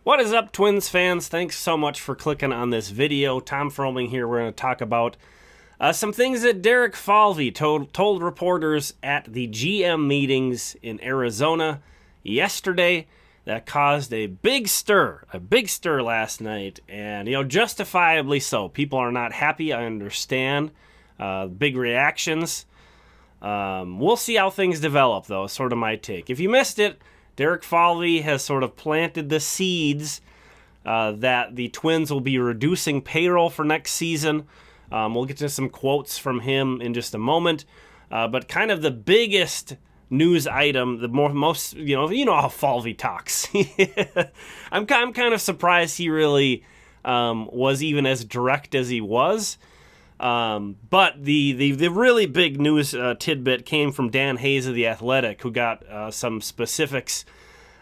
What is up, Twins fans? Thanks so much for clicking on this video. Tom Fromming here. We're going to talk about some things that Derek Falvey told reporters at the GM meetings in Arizona yesterday that caused a big stir last night, and justifiably so. People are not happy. I understand. Big reactions. We'll see how things develop, though. Sort of my take. If you missed it, Derek Falvey has sort of planted the seeds that the Twins will be reducing payroll for next season. We'll get to some quotes from him in just a moment. But kind of the biggest news item, the most, how Falvey talks. I'm kind of surprised he really was even as direct as he was. But the really big news tidbit came from Dan Hayes of The Athletic, who got some specifics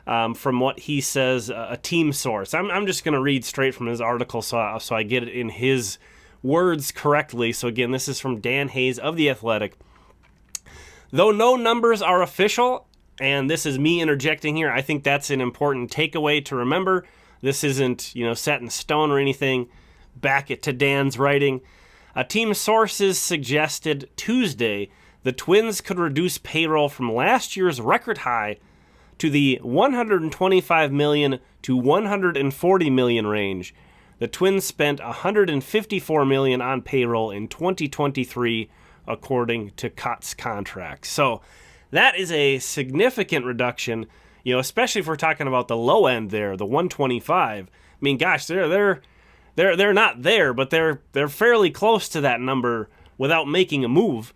from what he says, a team source. I'm just going to read straight from his article so I get it in his words correctly. So again, this is from Dan Hayes of The Athletic. Though no numbers are official, and this is me interjecting here, I think that's an important takeaway to remember. This isn't, set in stone or anything. Back to Dan's writing. Team sources suggested Tuesday the Twins could reduce payroll from last year's record high to the $125 million to $140 million range. The Twins spent $154 million on payroll in 2023, according to Cott's contract. So that is a significant reduction, especially if we're talking about the low end there, the 125. I mean, gosh, they're not there, but they're fairly close to that number without making a move.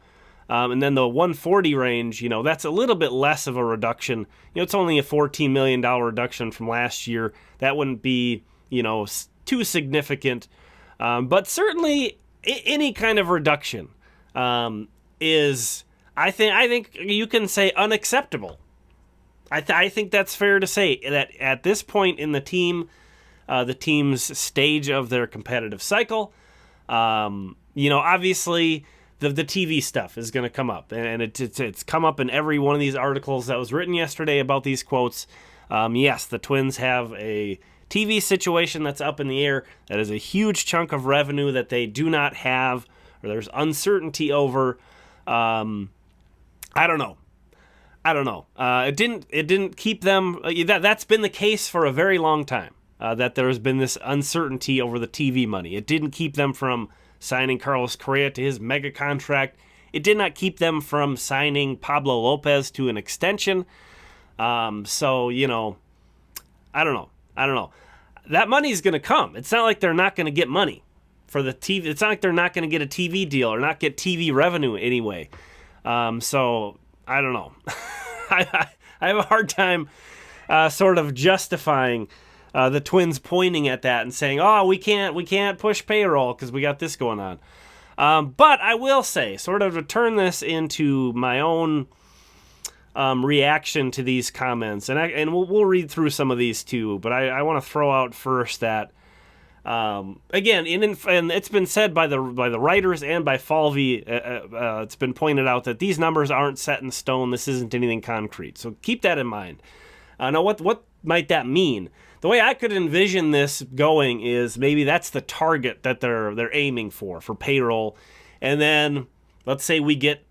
And then the 140 range, that's a little bit less of a reduction. It's only a $14 million reduction from last year. That wouldn't be, too significant. But certainly any kind of reduction is, I think you can say, unacceptable. I think that's fair to say that at this point in the team's stage of their competitive cycle, obviously the TV stuff is going to come up, and it's come up in every one of these articles that was written yesterday about these quotes. Yes, the Twins have a TV situation that's up in the air. That is a huge chunk of revenue that they do not have, or there's uncertainty over. I don't know. It didn't keep them. That's been the case for a very long time. That there has been this uncertainty over the TV money. It didn't keep them from signing Carlos Correa to his mega contract. It did not keep them from signing Pablo Lopez to an extension. So, I don't know. That money's going to come. It's not like they're not going to get money for the TV. It's not like they're not going to get a TV deal or not get TV revenue anyway. So, I don't know. I have a hard time sort of justifying the Twins pointing at that and saying, "Oh, we can't push payroll because we got this going on." But I will say, sort of to turn this into my own reaction to these comments, and we'll read through some of these too. But I want to throw out first that again, and it's been said by the writers and by Falvey. It's been pointed out that these numbers aren't set in stone. This isn't anything concrete. So keep that in mind. Now, what might that mean? The way I could envision this going is maybe that's the target that they're aiming for payroll. And then let's say we get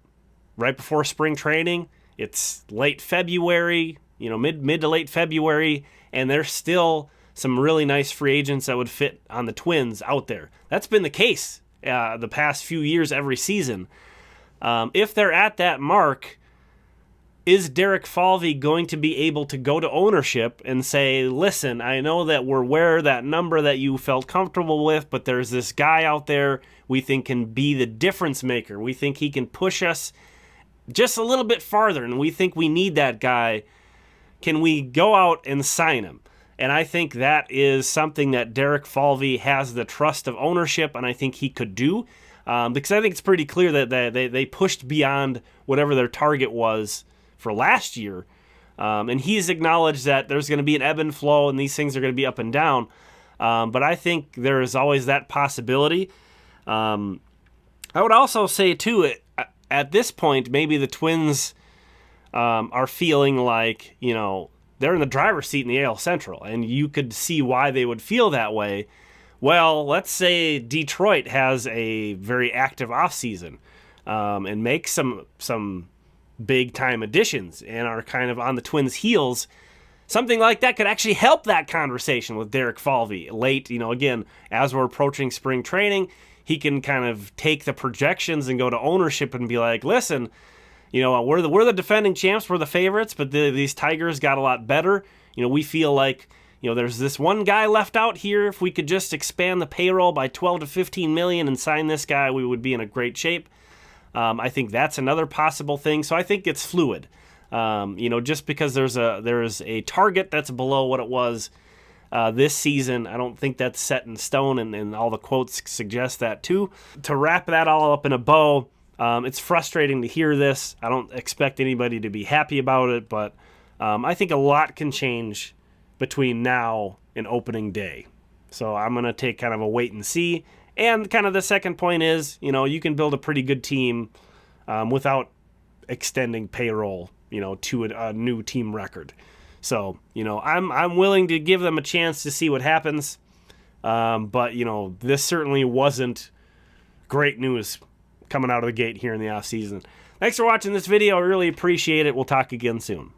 right before spring training, it's late February, mid to late February, and there's still some really nice free agents that would fit on the Twins out there. That's been the case the past few years every season. If they're at that mark, is Derek Falvey going to be able to go to ownership and say, listen, I know that we're where that number that you felt comfortable with, but there's this guy out there we think can be the difference maker. We think he can push us just a little bit farther, and we think we need that guy. Can we go out and sign him? And I think that is something that Derek Falvey has the trust of ownership, and I think he could do. Because I think it's pretty clear that they pushed beyond whatever their target was for last year. And he's acknowledged that there's going to be an ebb and flow and these things are going to be up and down. But I think there is always that possibility. I would also say, too, at this point, maybe the Twins are feeling like, they're in the driver's seat in the AL Central, and you could see why they would feel that way. Well, let's say Detroit has a very active offseason and makes some big-time additions and are kind of on the Twins' heels. Something like that could actually help that conversation with Derek Falvey late, again, as we're approaching spring training. He can kind of take the projections and go to ownership and be like, listen, we're the defending champs, we're the favorites, but these Tigers got a lot better. We feel like, there's this one guy left out here. If we could just expand the payroll by 12 to 15 million and sign this guy, we would be in a great shape. I think that's another possible thing. So I think it's fluid. Just because there is a target that's below what it was this season, I don't think that's set in stone, and all the quotes suggest that too. To wrap that all up in a bow, it's frustrating to hear this. I don't expect anybody to be happy about it, but I think a lot can change between now and opening day. So I'm going to take kind of a wait and see. And kind of the second point is, you can build a pretty good team without extending payroll, to a new team record. So, I'm willing to give them a chance to see what happens. But, this certainly wasn't great news coming out of the gate here in the offseason. Thanks for watching this video. I really appreciate it. We'll talk again soon.